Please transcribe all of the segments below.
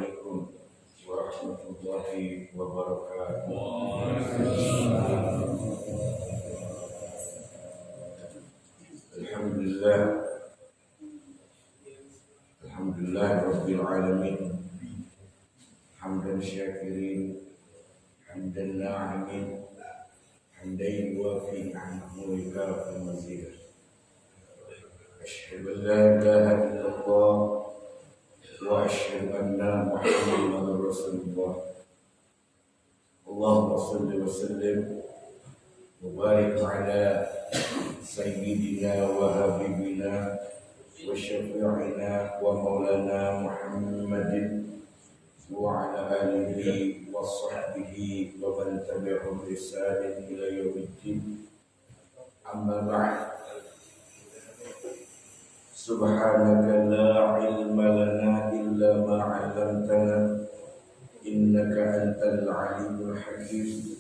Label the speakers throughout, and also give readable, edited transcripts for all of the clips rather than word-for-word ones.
Speaker 1: Assalamualaikum warahmatullahi wabarakatuh. Alhamdulillah rabbil alamin. Hamdan syakirin, hamdan na'imin, hamdan yuwafi ni'amahu wa yukafi mazidah. Asyhadu an la ilaha illallah wa asyhadu anna Muhammadan Rasulullah. Allahumma shalli wa sallim wa barik ala sayyidina wa habibina wa syafi'ina wa maulana Muhammadin wa ala alihi wa sahbihi wa man tabi'ahum bi ihsan ila yaumiddin. Amma ba'd. Subhanaka la ilma lana illa ma 'allamtana innaka antal alimul hakim.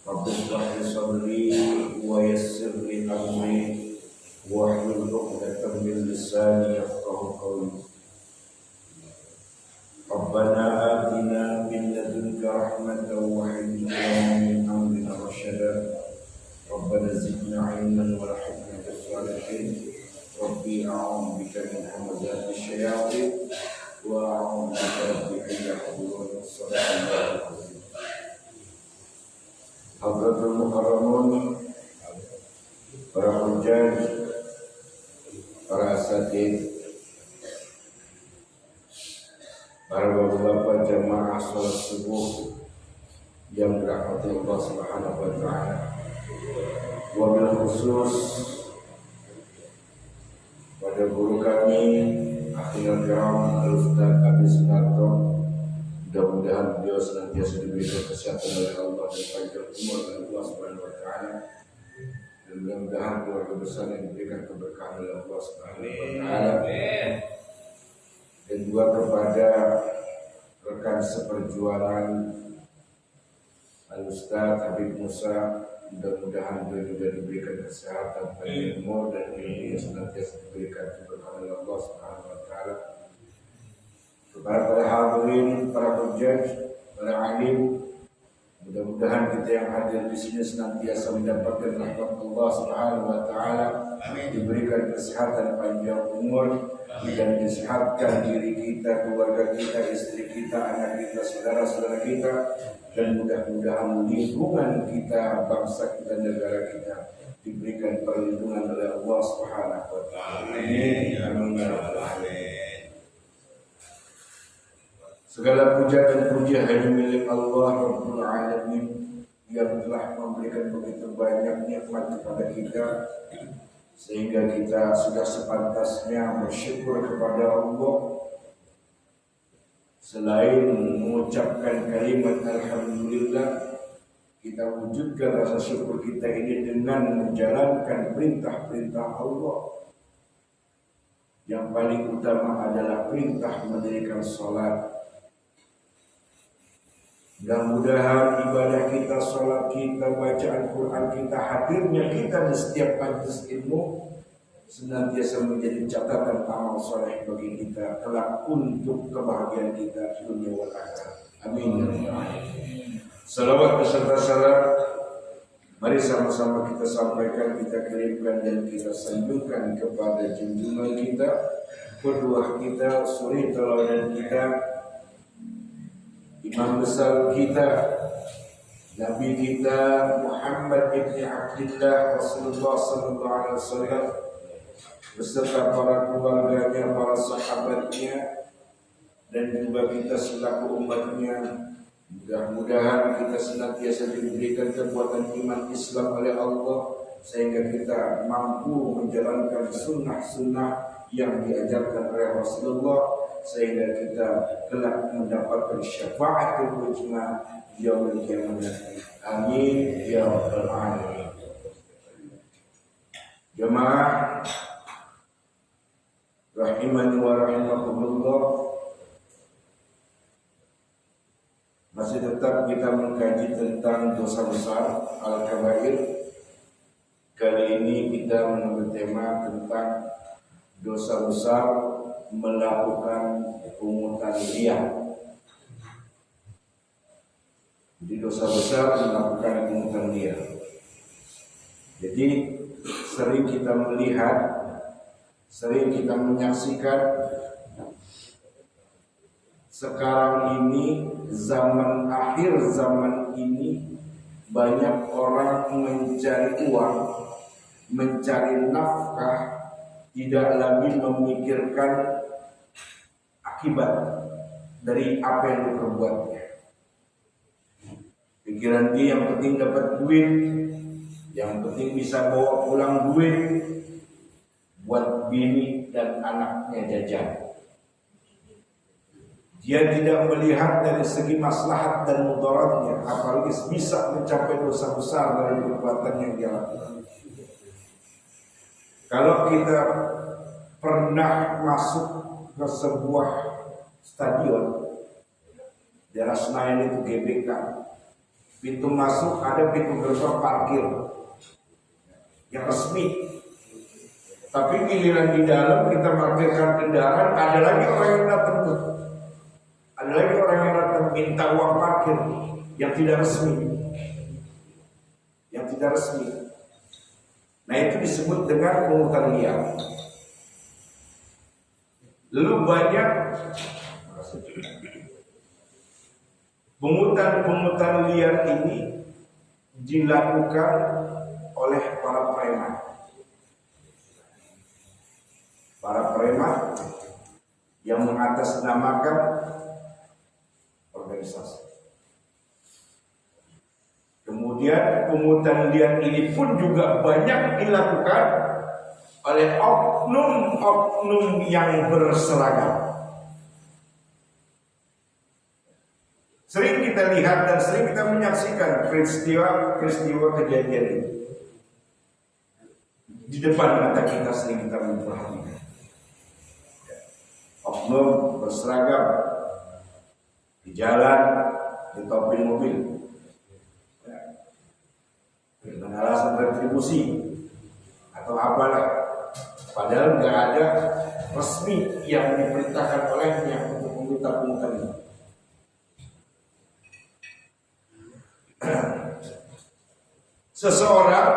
Speaker 1: Rabbi shrah li sadri wa yassir li amri wahlul 'uqdatam min lisani yafqahu qawli. Rabbana atina min ladunka rahmatan wa hayyi lana min amrina rashada. Rabbana zidna 'ilman warhamna bis-salihin. Rabbi a'udzu bika min hamazati syayatin wa a'udzu bika rabbi an yahdurun. Shadaqallahu azim. Hadratul mukarramun, para hujjaj, para asatidz, para bapak-bapak jamaah salat subuh yang dirahmati Allah Subhanahu wa taala. Wabil khusus pada guru kami Akhirul Kiram Al-Ustaz Abi Sunarto, mudah-mudahan beliau senantiasa diberikan kesehatan oleh Allah dan panjang umur oleh Allah Subhanahu wa taala, dan mudah-mudahan keluarga besar yang diberikan keberkahan oleh Allah Subhanahu wa taala, dan juga kepada rekan seperjuangan Al-Ustaz Habib Musa, mudah-mudahan beliau juga diberikan kesehatan, panjang umur, dan ilmu yang senantiasa diberikan keberkahan oleh Allah Subhanahu wa taala. Kepada para hadirin, para hujjaj, para alim, mudah-mudahan kita yang hadir di sini senantiasa mendapatkan rahmat Allah Subhanahu wa taala, diberikan kesehatan, panjang umur, dan disehatkan diri kita, keluarga kita, istri kita, anak kita, saudara-saudara kita, dan mudah-mudahan lingkungan kita, bangsa kita, negara kita diberikan perlindungan oleh Allah Subhanahu wa taala. Amin. Amin ya rabbal alamin. Segala puja dan puji hanya milik Allah Rabbul Alamin yang telah memberikan begitu banyak nikmat kepada kita, sehingga kita sudah sepantasnya bersyukur kepada Allah. Selain mengucapkan kalimat Alhamdulillah, kita wujudkan rasa syukur kita ini dengan menjalankan perintah-perintah Allah. Yang paling utama adalah perintah mendirikan sholat. Mudah-mudahan ibadah kita, sholat kita, bacaan Quran kita, hadirnya kita di setiap majlis ilmu senantiasa menjadi catatan amal soleh bagi kita kelak untuk kebahagiaan kita dunia wal akhirat. Amin. Salawat beserta salam mari sama-sama kita sampaikan, kita kirimkan, dan kita sanjungkan kepada junjungan kita, kedua kita, suri teladan kita, imam besar kita, Nabi kita Muhammad ibn Abdullah Rasulullah sallallahu alaihi wasallam, beserta para keluarganya, para sahabatnya, dan juga kita selaku umatnya. Mudah-mudahan kita senantiasa diberikan kekuatan iman Islam oleh Allah, sehingga kita mampu menjalankan sunnah-sunnah yang diajarkan oleh Rasulullah, sehingga kita kelak mendapatkan syafaatul uzma yaumil qiyamah. Amin ya rabbal alamin. Jemaah rahimani wa rahimakumullah, masih tetap kita mengkaji tentang dosa besar al-kabair. Kali ini kita mengambil tema tentang dosa besar melakukan pungutan liar. Jadi dosa besar melakukan pungutan liar. Jadi sering kita melihat, sering kita menyaksikan sekarang ini, zaman akhir zaman ini, banyak orang mencari uang, mencari nafkah, tidak lagi memikirkan akibat dari apa yang diperbuatnya. Pikiran dia yang penting dapat duit, yang penting bisa bawa pulang duit buat bini dan anaknya jajan. Dia tidak melihat dari segi maslahat dan mudaratnya, apalagi bisa mencapai dosa besar dari perbuatan yang dia lakukan. Kalau kita pernah masuk ke sebuah stadion, daerah Senayan itu GBK, pintu masuk ada pintu gerbang parkir yang resmi. Tapi giliran di dalam kita parkirkan kendaraan, ada lagi orang yang datang tuh. Ada lagi orang yang datang minta uang parkir yang tidak resmi. Yang tidak resmi. Nah, itu disebut dengan pungutan liar. Lalu banyak pungutan liar ini dilakukan oleh para preman. Para preman yang mengatasnamakan organisasi. Kemudian pungutan liar ini pun juga banyak dilakukan oleh oknum-oknum yang berseragam. Sering kita lihat dan sering kita menyaksikan peristiwa kejadian ini. Di depan mata kita sering kita memperhatikan. Oknum berseragam di jalan, di topi mobil, dengan alasan retribusi atau apalah, padahal nggak ada resmi yang diperintahkan olehnya untuk meminta pungutan ini. Seseorang,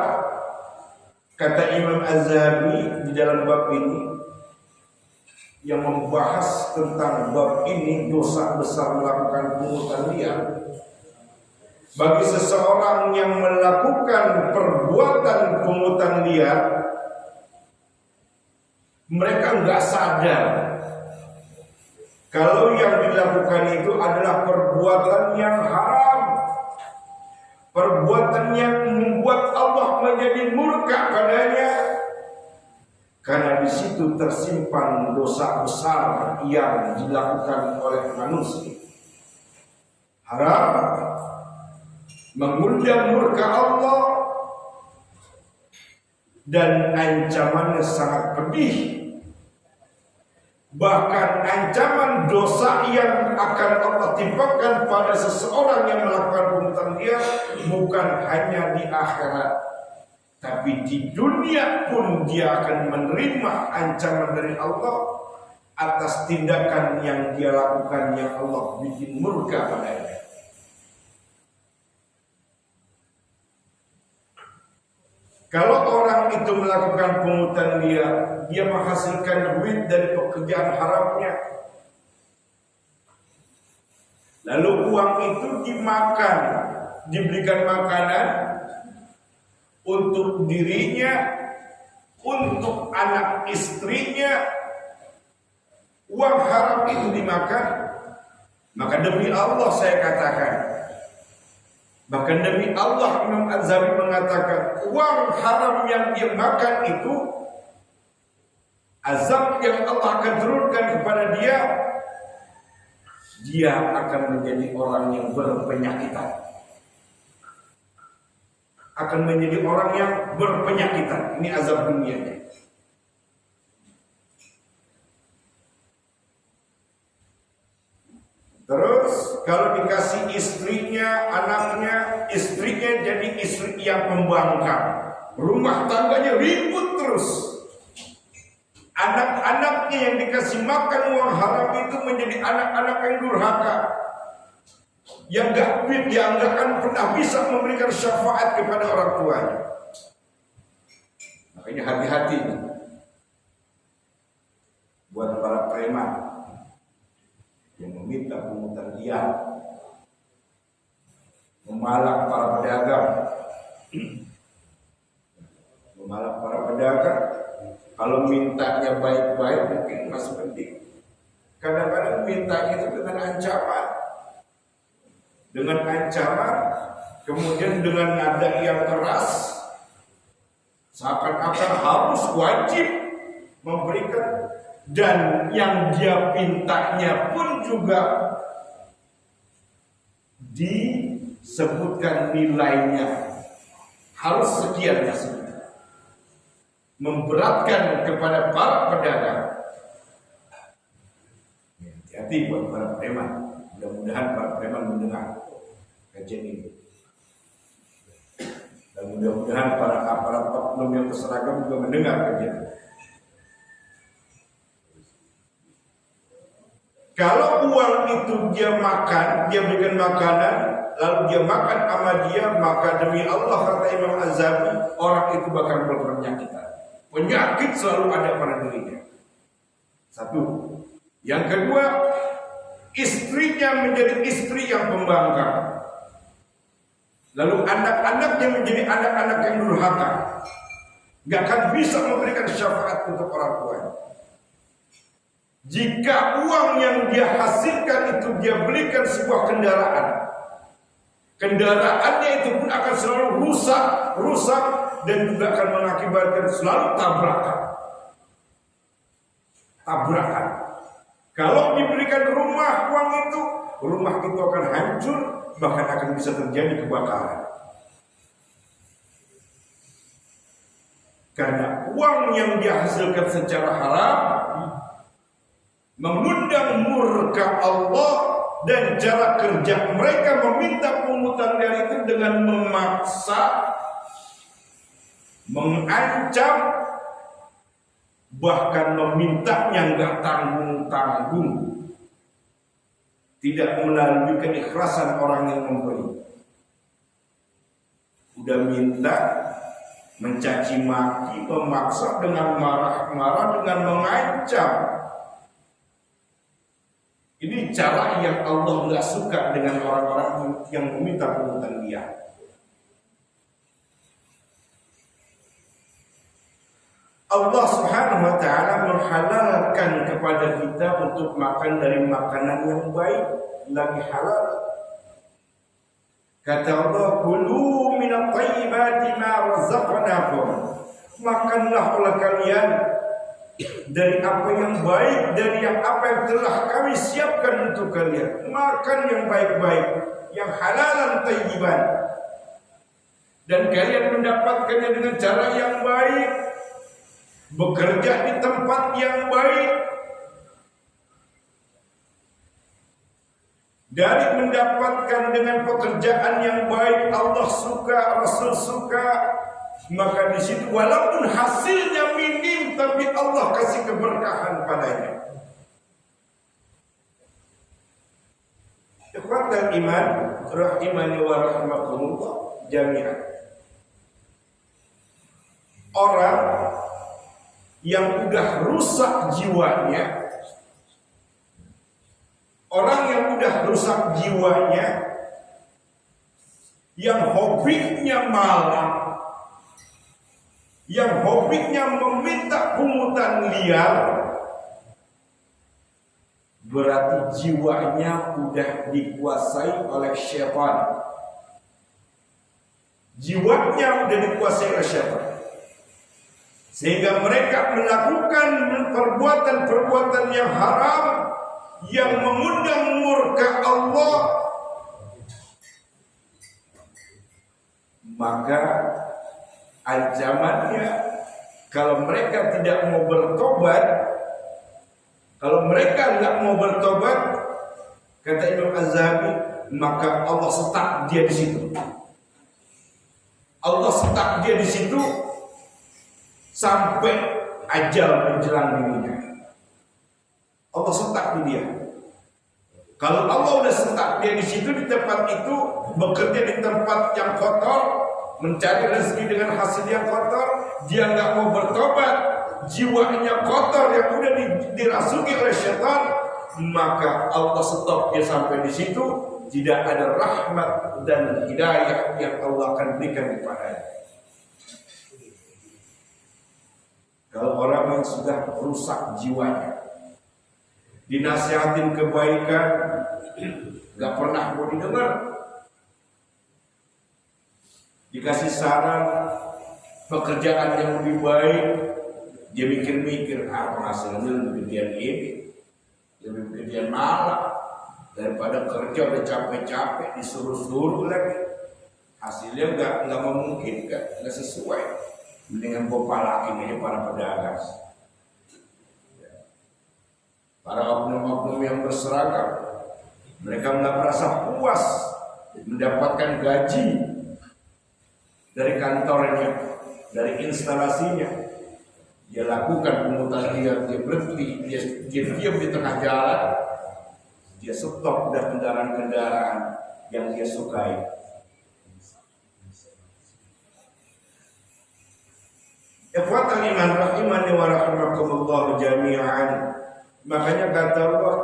Speaker 1: kata Imam Az-Zahabi di dalam bab ini, yang membahas tentang bab ini, dosa besar melakukan pungutan liar. Bagi seseorang yang melakukan perbuatan pungutan liar, mereka nggak sadar kalau yang dilakukan itu adalah perbuatan yang haram, perbuatan yang membuat Allah menjadi murka padanya, karena di situ tersimpan dosa besar yang dilakukan oleh manusia. Haram, mengundang murka Allah, dan ancamannya sangat pedih. Bahkan ancaman dosa yang akan Allah timpakan pada seseorang yang melakukan pungutan liar bukan hanya di akhirat, tapi di dunia pun dia akan menerima ancaman dari Allah atas tindakan yang dia lakukan yang Allah bikin murka padanya. Kalau orang itu melakukan pungutan liar, dia menghasilkan duit dari pekerjaan haramnya. Lalu uang itu dimakan, diberikan makanan untuk dirinya, untuk anak istrinya. Uang haram itu dimakan, maka demi Allah saya katakan, bahkan demi Allah Imam Az-Zahabi mengatakan, uang haram yang dia makan itu, azab yang Allah akan turunkan kepada dia, dia akan menjadi orang yang berpenyakitan. Akan menjadi orang yang berpenyakitan. Ini azab dunianya. Terus kalau dikasih istrinya, anaknya, istrinya jadi istri yang pembangkang, rumah tangganya ribut terus. Anak-anaknya yang dikasih makan uang haram itu menjadi anak-anak yang durhaka, yang gak akan pernah bisa memberikan syafaat kepada orang tuanya. Makanya hati-hati buat para preman yang meminta pungutan liar, memalak para pedagang, Kalau mintanya baik-baik mungkin masih penting. Kadang-kadang mintanya itu dengan ancaman, kemudian dengan nada yang keras, seakan-akan harus wajib memberikan, dan yang dia pintanya pun juga disebutkan nilainya harus sekian masih. Memberatkan kepada para pedagang. Hati-hati buat para preman. Mudah-mudahan para preman mendengar kajian ini. Dan mudah-mudahan para aparat oknum yang berseragam juga mendengar kajian ini. Kalau uang itu dia makan, dia berikan makanan, lalu dia makan sama dia, maka demi Allah kata Imam Az-Zahabi, orang itu bakal berpenyakit. Penyakit selalu ada pada dirinya. Satu. Yang kedua, istrinya menjadi istri yang pembangkang. Lalu anak-anaknya menjadi anak-anak yang durhaka. Gak akan bisa memberikan syafaat untuk orang tuanya. Jika uang yang dia hasilkan itu dia belikan sebuah kendaraan, kendaraannya itu pun akan selalu rusak, dan juga akan mengakibatkan selalu tabrakan. Kalau diberikan rumah uang itu akan hancur, bahkan akan bisa terjadi kebakaran. Karena uang yang dihasilkan secara haram mengundang murka Allah, dan cara kerja mereka meminta pungutan liar itu dengan memaksa, mengancam, bahkan memintanya nggak tanggung-tanggung, tidak melalui keikhlasan orang yang memberi. Udah minta, mencaci maki, memaksa dengan marah-marah, dengan mengancam. Ini cara yang Allah nggak suka dengan orang-orang yang meminta pungutan liar. Allah Subhanahu wa ta'ala menghalalkan kepada kita untuk makan dari makanan yang baik, lagi halal. Kata Allah, "Kulu minat thayyibati ma razaqnakum." Makanlah oleh kalian dari apa yang baik, dari apa yang telah kami siapkan untuk kalian. Makan yang baik-baik, yang halalan thayyiban. Dan kalian mendapatkannya dengan cara yang baik. Bekerja di tempat yang baik, dari mendapatkan dengan pekerjaan yang baik, Allah suka, Rasul suka, maka di situ walaupun hasilnya minim, tapi Allah kasih keberkahan padanya. Ikhwatal iman, rahimani wa rahimakumullah jami'an. Orang yang udah rusak jiwanya, yang hobinya malam, yang hobinya meminta pungutan liar, berarti jiwanya udah dikuasai oleh syaitan. Jiwanya udah dikuasai oleh syaitan, sehingga mereka melakukan perbuatan-perbuatan yang haram, yang mengundang murka Allah. Maka ancamannya, kalau mereka tidak mau bertobat, kalau mereka nggak mau bertobat, kata Imam Az-Zahabi, maka Allah setak dia di situ. Allah setak dia di situ sampai ajal menjelang dirinya. Allah setak di dia. Kalau Allah udah setak dia di situ, di tempat itu, bekerja di tempat yang kotor, mencari rezeki dengan hasil yang kotor, dia nggak mau bertobat, jiwanya kotor yang udah dirasuki oleh syaitan, maka Allah stop dia sampai di situ. Tidak ada rahmat dan hidayah yang Allah akan berikan kepadanya. Kalau orang yang sudah rusak jiwanya, dinasihatin kebaikan, gak pernah mau didengar. Dikasih saran pekerjaan yang lebih baik, dia mikir-mikir, hasilnya lebih gedean ini, lebih gedean malah. Daripada kerja udah capek-capek disuruh-suruh lagi, hasilnya nggak memungkinkan, nggak sesuai. Mendingan bawa lagi aja para pedagang, para oknum-oknum yang berseragam, mereka nggak merasa puas mendapatkan gaji dari kantornya, dari instalasinya. Dia lakukan pungutan liar, dia berhenti, dia diam di tengah jalan. Dia stop dan kendaraan-kendaraan yang dia sukai. Ikhwatal iman rahimani wa rahimakumullah jami'an. Makanya kata Allah,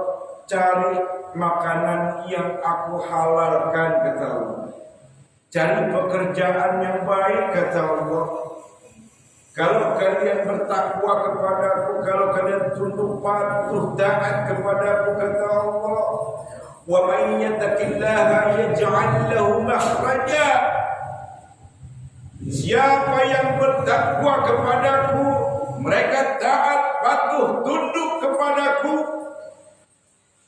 Speaker 1: cari makanan yang aku halalkan, kata Allah. Cari pekerjaan yang baik, kata Allah. Kalau kalian bertakwa kepadaku, kalau kalian tunduk patuh taat kepadaku, kata Allah, wa may yattaqillaha yaj'al lahu makhraja. Siapa yang bertakwa kepadaku, mereka taat patuh tunduk kepadaku,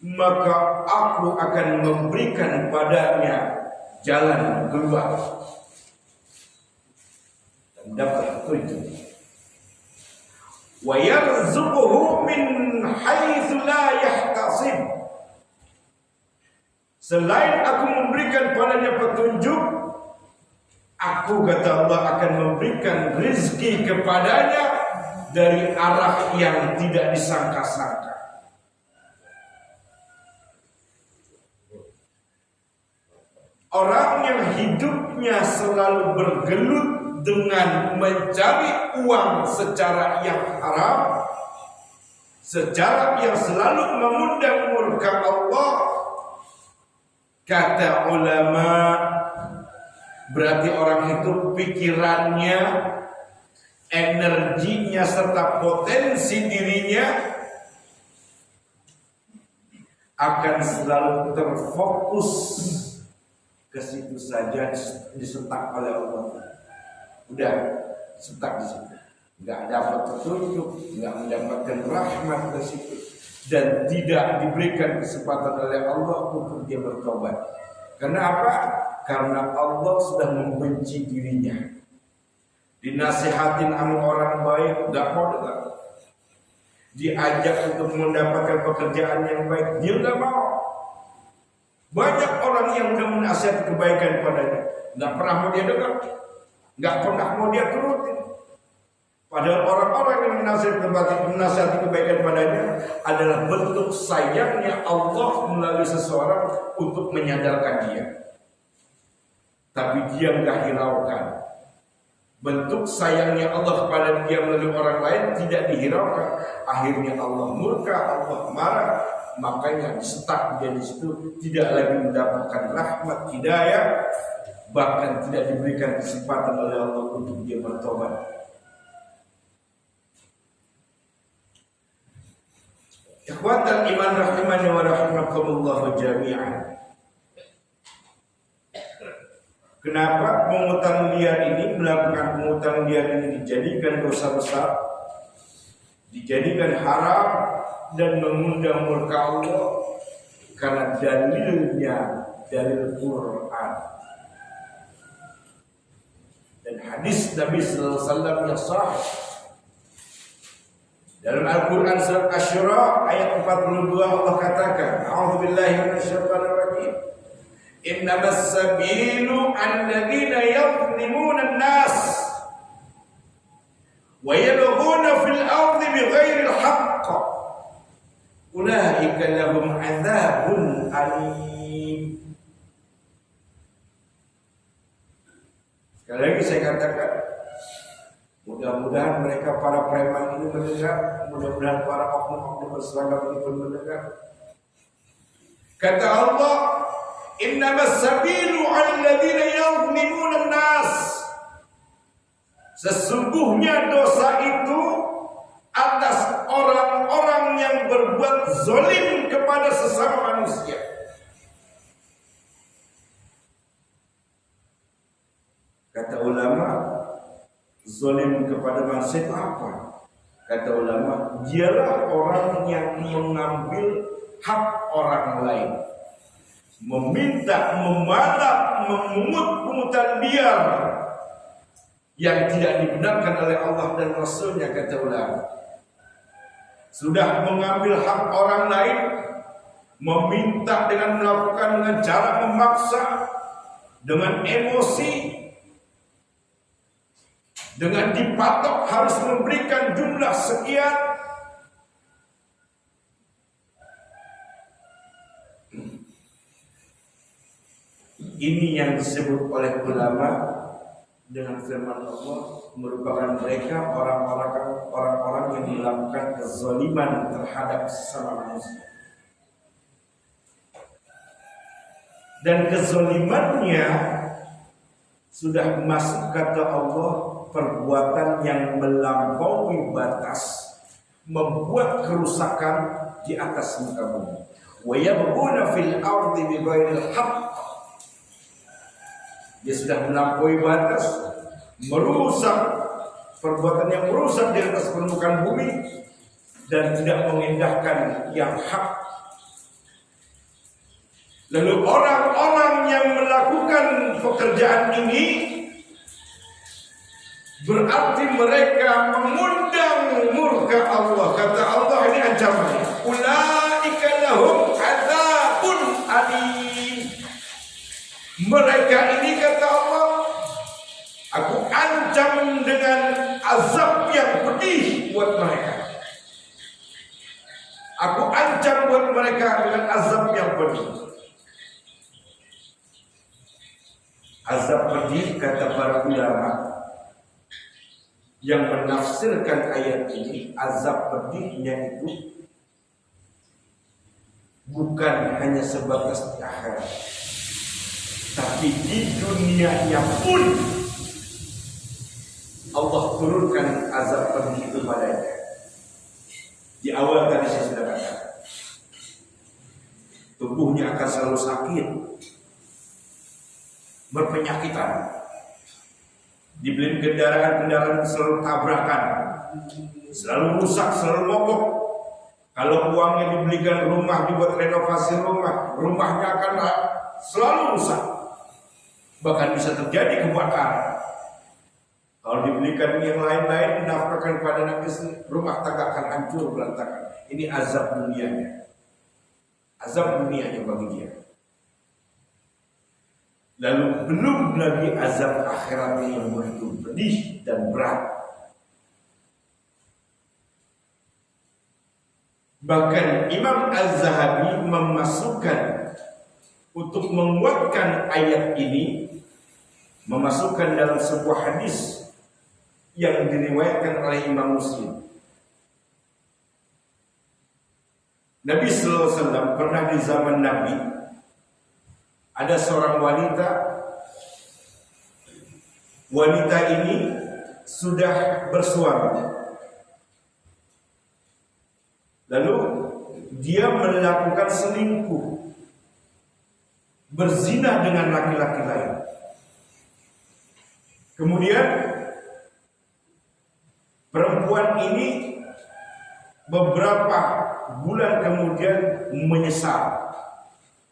Speaker 1: maka aku akan memberikan padanya jalan keluar. Dapat petunjuk. Wa yarzuquhu min haitsu la yahtasib. Selain aku memberikan padanya petunjuk, aku, kata Allah, akan memberikan rezeki kepadanya dari arah yang tidak disangka-sangka. Orang yang hidupnya selalu bergelut dengan mencari uang secara yang haram, secara yang selalu mengundang murka Allah, kata ulama, berarti orang itu pikirannya, energinya serta potensi dirinya akan selalu terfokus ke situ saja, disetak oleh Allah. Udah setak di situ, nggak dapat petunjuk, nggak mendapatkan rahmat dari situ, dan tidak diberikan kesempatan oleh Allah untuk dia bertobat. Kenapa? Karena Allah sudah membenci dirinya. Dinasihatin sama orang baik, nggak mau dengar. Diajak untuk mendapatkan pekerjaan yang baik, dia nggak mau. Banyak orang yang udah menasihati kebaikan padanya, nggak pernah mau dia dengar. Nggak pernah mau dia turutin. Padahal orang-orang yang menasihati kebaikan padanya adalah bentuk sayangnya Allah melalui seseorang untuk menyadarkan dia. Tapi dia nggak hiraukan. Bentuk sayangnya Allah kepada dia melalui orang lain tidak dihiraukan. Akhirnya Allah murka, Allah marah. Makanya disetak dia di situ, tidak lagi mendapatkan rahmat hidayah, bahkan tidak diberikan kesempatan oleh Allah untuk dia bertobat. Ikhwatal iman rahimani wa rahimakumullah jami'an. Kenapa pungutan liar ini, melakukan pungutan liar ini dijadikan dosa besar, dijadikan haram dan mengundang murka Allah? Karena dalilnya dalil Quran dan hadis Nabi sallallahu alaihi wasallam yang sahih. Dalam Al-Quran surat Asy-Syura ayat 42 Allah katakan, a'udzubillahi minasyaitonir rajim. Innamas sabilu 'alal ladzina yadhlimuna an-nas wa yabghuna fil ardi bighairi al-haqq ulaika lahum 'adzabun alim. Sekali lagi saya katakan, mudah-mudahan mereka para preman ini mendengar, mudah-mudahan para oknum-oknum berseragam ini pun mendengar. Kata Allah, innamas sabilu 'alal ladzina yadhlimuna an-nas. Sesungguhnya dosa itu atas orang-orang yang berbuat zalim kepada sesama manusia. Kata ulama, zalim kepada manusia itu apa? Kata ulama, dialah orang yang mengambil hak orang lain, meminta, memalak, memungut pungutan liar yang tidak dibenarkan oleh Allah dan Rasulnya. Kata ulama, sudah mengambil hak orang lain, meminta dengan melakukan dengan cara memaksa, dengan emosi, dengan dipatok harus memberikan jumlah sekian. Ini yang disebut oleh ulama dengan firman Allah merupakan mereka orang-orang yang melakukan kezaliman terhadap sesama manusia. Dan kezalimannya sudah masuk, kata Allah, perbuatan yang melampaui batas, membuat kerusakan di atas muka bumi. Wa yabghuna fil ardi bighairil haqq. Dia sudah melampaui batas, merusak, perbuatan yang merusak di atas permukaan bumi dan tidak mengindahkan yang hak. Lalu orang-orang yang melakukan pekerjaan ini berarti mereka mengundang murka Allah. Kata Allah, ini ancamannya, ulaika lahum adzabun alim. Mereka ini, kata Allah, aku ancam dengan azab yang pedih buat mereka. Aku ancam buat mereka dengan azab yang pedih. Azab pedih, kata para ulama yang menafsirkan ayat ini, azab pedihnya itu bukan hanya sebatas di akhirat, tapi di dunianya pun Allah turunkan azab pedih itu padanya. Di awal tadi saya sudah katakan, tubuhnya akan selalu sakit, berpenyakitan, dibeli kendaraan selalu tabrakan, selalu rusak, selalu mogok. Kalau uangnya dibelikan rumah, dibuat renovasi rumah, rumahnya akan selalu rusak, bahkan bisa terjadi kebakaran. Kalau dibelikan yang lain-lain, dinafkahkan kepada anak istri, rumah tangga akan hancur berantakan. Ini azab dunianya, azab dunianya bagi dia. Lalu belum lagi azab akhiratnya yang begitu pedih dan berat. Bahkan Imam Az-Zahabi memasukkan, untuk menguatkan ayat ini, memasukkan dalam sebuah hadis yang diriwayatkan oleh Imam Muslim. Nabi sallallahu alaihi wasallam pernah di zaman Nabi, ada seorang wanita. Wanita ini sudah bersuami. Lalu dia melakukan selingkuh, berzina dengan laki-laki lain. Kemudian perempuan ini beberapa bulan kemudian menyesal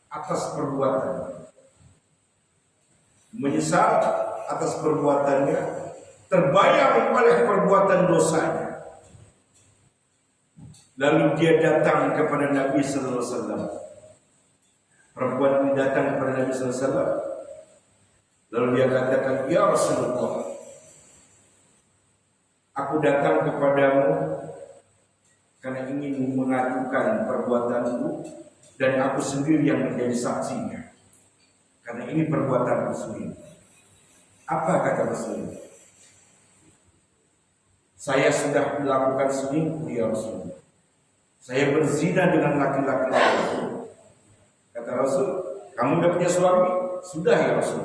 Speaker 1: atas perbuatannya. Menyesal atas perbuatannya, terbayang oleh perbuatan dosanya. Lalu dia datang kepada Nabi sallallahu alaihi wasallam. Perempuan ini datang kepada Nabi sallallahu alaihi wasallam. Lalu dia katakan, "Ya Rasulullah, aku Aku datang kepadamu karena ingin mengajukan perbuatanku, dan aku sendiri yang menjadi saksinya. Karena ini perbuatanku sendiri. Apa kata Rasulullah? Saya sudah melakukan selingkuh ya Rasul. Saya berzina dengan laki-laki lain. Kata Rasul, kamu udah punya suami? Sudah ya Rasul.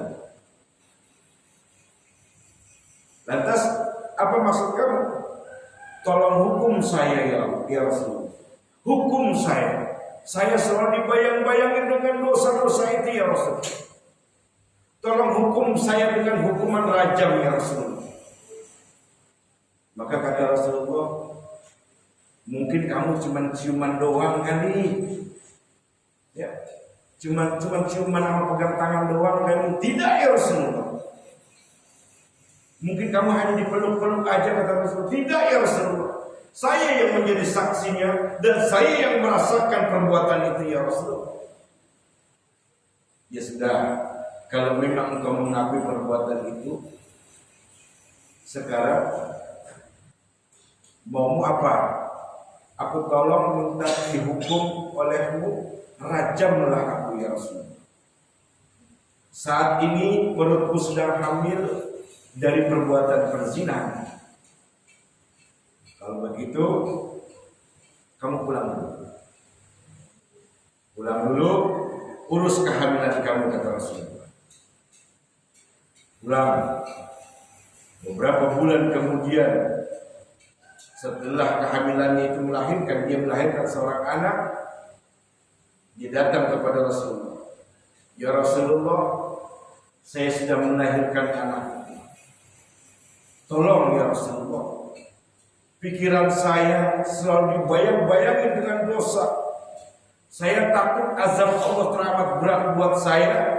Speaker 1: Lantas apa maksud kamu? Tolong hukum saya ya Rasul. Hukum saya. Saya selalu dibayang-bayangin dengan dosa-dosa itu ya Rasul. Tolong hukum saya dengan hukuman rajam ya Rasul. Maka kata Rasulullah, mungkin kamu cuma ciuman doang kali. Ya, cuma ciuman sama pegang tangan doang kali. Tidak ya Rasulullah. Mungkin kamu hanya dipeluk-peluk aja kata Rasulullah. Tidak ya Rasulullah. Saya yang menjadi saksinya dan saya yang merasakan perbuatan itu ya Rasulullah. Ya sudah. Kalau memang engkau mengakui perbuatan itu, sekarang maumu apa? Aku tolong minta dihukum olehmu, rajamlah aku ya Rasul. Saat ini perutku sedang hamil dari perbuatan perzinahan. Kalau begitu, kamu pulang dulu. Pulang dulu, urus kehamilan kamu kata Rasulullah. Pulang. Beberapa bulan kemudian, setelah kehamilannya itu melahirkan, dia melahirkan seorang anak. Dia datang kepada Rasulullah. Ya Rasulullah, saya sudah melahirkan anak itu. Tolong ya Rasulullah. Pikiran saya selalu dibayang-bayangi dengan dosa. Saya takut azab Allah teramat berat buat saya,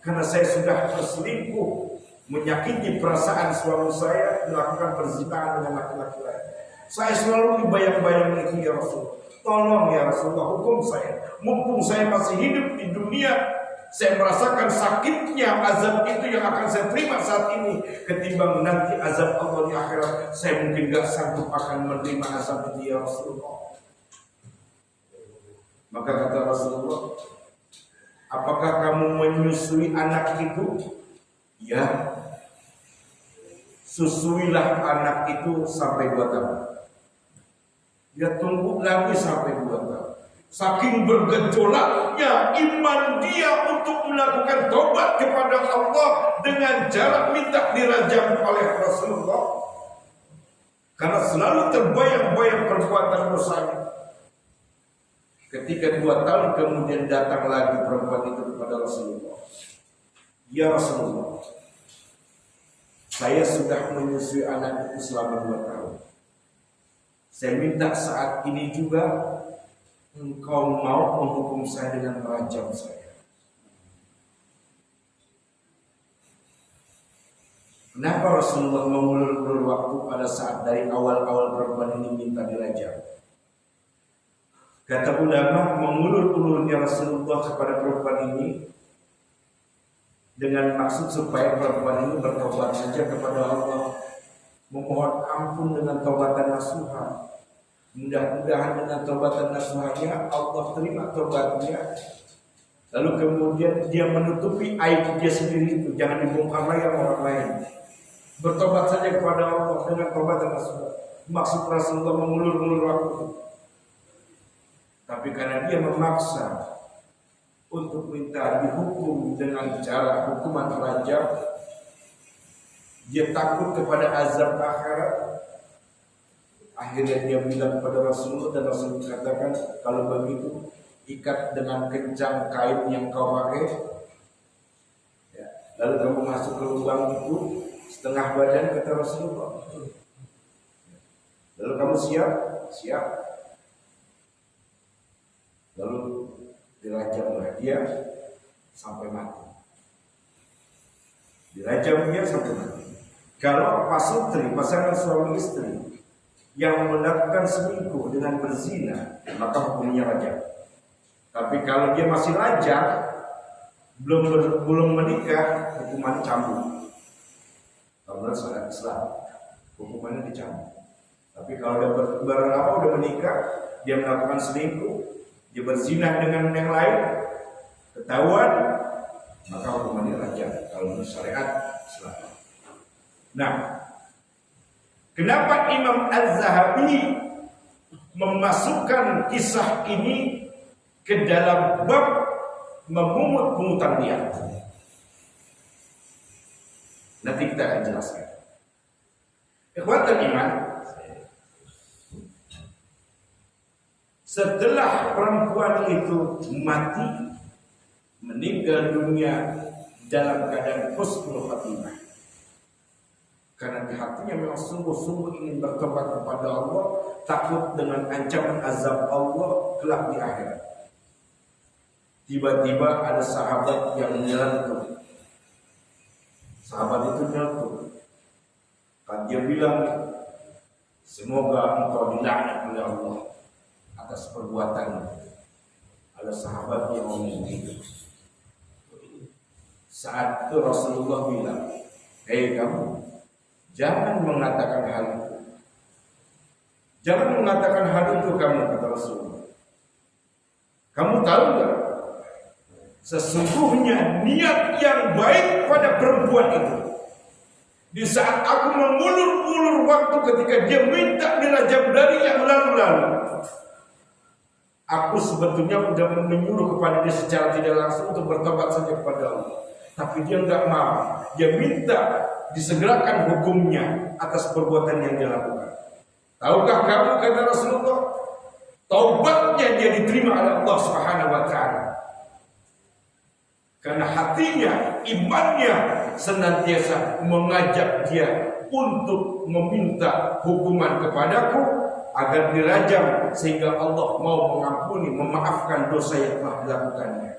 Speaker 1: karena saya sudah berselingkuh, menyakiti perasaan suami saya, melakukan perzinahan dengan laki-laki lain. Saya selalu dibayang-bayang itu ya Rasul. Tolong ya Rasulullah, hukum saya. Mumpung saya masih hidup di dunia, saya merasakan sakitnya azab itu yang akan saya terima saat ini, ketimbang nanti azab Allah di akhirat. Saya mungkin gak sanggup akan menerima azab itu ya Rasulullah. Maka kata Rasulullah, apakah kamu menyusui anak itu? Ya. Susuilah anak itu sampai 2 tahun. Dia tunggu lagi sampai 2 tahun. Saking bergejolaknya iman dia untuk melakukan tobat kepada Allah dengan jarak minta dirajam oleh Rasulullah. Karena selalu terbayang-bayang perbuatan dosanya. Ketika 2 tahun kemudian datang lagi perempuan itu kepada Rasulullah. Ya Rasulullah, saya sudah menyusui anak itu selama 2 tahun. Saya minta saat ini juga engkau mau menghukum saya dengan merajam saya. Kenapa Rasulullah mengulur-ulur waktu pada saat dari awal-awal perempuan ini minta dirajam? Kata ulama, mengulur-ulurnya Rasulullah kepada perempuan ini dengan maksud supaya perempuan ini bertobat saja kepada Allah, memohon ampun dengan taubatan nasuha. Mudah-mudahan dengan taubatan nasuhanya Allah terima taubatnya. Lalu kemudian dia menutupi aib dia sendiri itu, jangan dibongkar lagi sama orang lain. Bertobat saja kepada Allah dengan taubatan nasuha. Maksud Rasulullah mengulur-ulur waktu. Tapi karena dia memaksa untuk minta dihukum dengan cara hukuman rajam, dia takut kepada azab akhirat. Akhirnya dia bilang kepada Rasulullah, dan Rasulullah katakan, kalau begitu ikat dengan kencang kain yang kau pakai, ya, lalu kamu masuk ke lubang itu setengah badan kata Rasulullah. Lalu kamu siap? Siap. Lalu dirajamlah dia sampai mati. Dirajam dia sampai mati. Kalau pasutri, pasangan suami istri yang melakukan selingkuh dengan berzina, maka hukumnya rajam. Tapi kalau dia masih lajang, belum menikah, hukuman cambuk. Kalau syariat Islam, hukumannya dicambuk. Tapi kalau udah menikah, dia melakukan selingkuh, dia berzina dengan yang lain, ketahuan, maka hukumannya rajam kalau menurut syariat Islam. Nah, kenapa Imam Az-Zahabi memasukkan kisah ini ke dalam bab memungut pungutan liar? Nanti kita akan jelaskan. Ikhwatul iman, setelah perempuan itu mati, meninggal dunia dalam keadaan husnul khatimah, karena di hatinya memang sungguh-sungguh ingin bertobat kepada Allah, takut dengan ancaman azab Allah kelak di akhirat. Tiba-tiba ada sahabat yang nyeletuk. Sahabat itu nyeletuk. Kan dia bilang, semoga engkau dilaknat oleh Allah atas perbuatan. Ada sahabat yang ngomong begitu. Saat itu Rasulullah bilang, hei kamu, jangan mengatakan hal itu. Jangan mengatakan hal itu kamu, kata Rasulullah. Kamu tahu enggak? Sesungguhnya niat yang baik pada perempuan itu, di saat aku mengulur-ulur waktu ketika dia minta dirajam dari yang lalu-lalu, aku sebetulnya sudah menyuruh kepada dia secara tidak langsung untuk bertobat saja kepada Allah. Tapi dia enggak mau. Dia minta disegerakan hukumnya atas perbuatan yang dia lakukan. Tahukah kamu, kata Rasulullah, taubatnya dia diterima oleh Allah Subhanahu wa taala. Karena hatinya, imannya senantiasa mengajak dia untuk meminta hukuman kepadaku agar dirajam, sehingga Allah mau mengampuni, memaafkan dosa yang telah dilakukannya.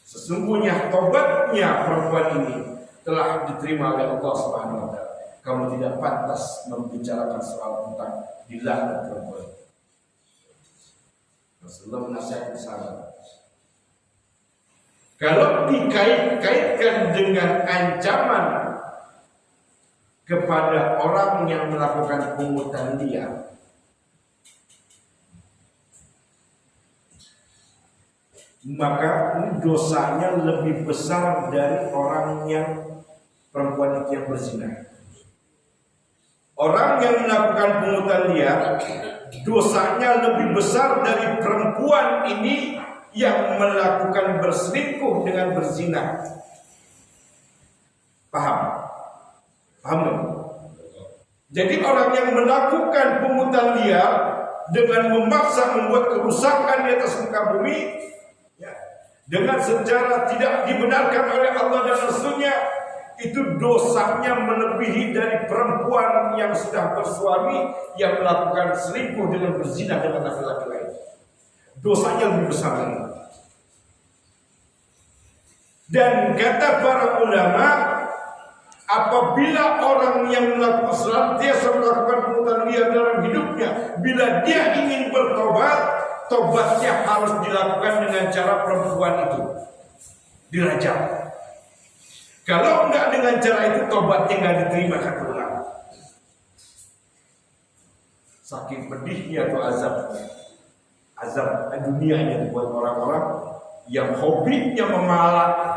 Speaker 1: Sesungguhnya tobatnya perempuan ini telah diterima oleh Allah Subhanahu wa taala. Kamu tidak pantas membicarakan soal tentang dilaknat perempuan. Rasulullah menasihatkan sahabat. Kalau dikait-kaitkan dengan ancaman kepada orang yang melakukan pungutan liar, maka dosanya lebih besar dari orang yang perempuan itu yang berzina. Orang yang melakukan pungutan liar, dosanya lebih besar dari perempuan ini yang melakukan berselingkuh dengan berzina. Paham? Paham? Jadi orang yang melakukan pungutan liar dengan memaksa membuat kerusakan di atas muka bumi, ya, dengan secara tidak dibenarkan oleh Allah dan Rasulnya, itu dosanya melebihi dari perempuan yang sudah bersuami yang melakukan selingkuh dengan berzina dengan laki-laki lain. Dosanya lebih besar lagi. Dan kata para ulama, apabila orang yang melakukan senantiasa melakukan pungutan liar dalam hidupnya, bila dia ingin bertobat, tobatnya harus dilakukan dengan cara perempuan itu dirajam. Kalau enggak dengan cara itu, tobatnya enggak diterima, kata ulama. Saking pedihnya atau azab dunianya buat orang-orang yang hobinya memalak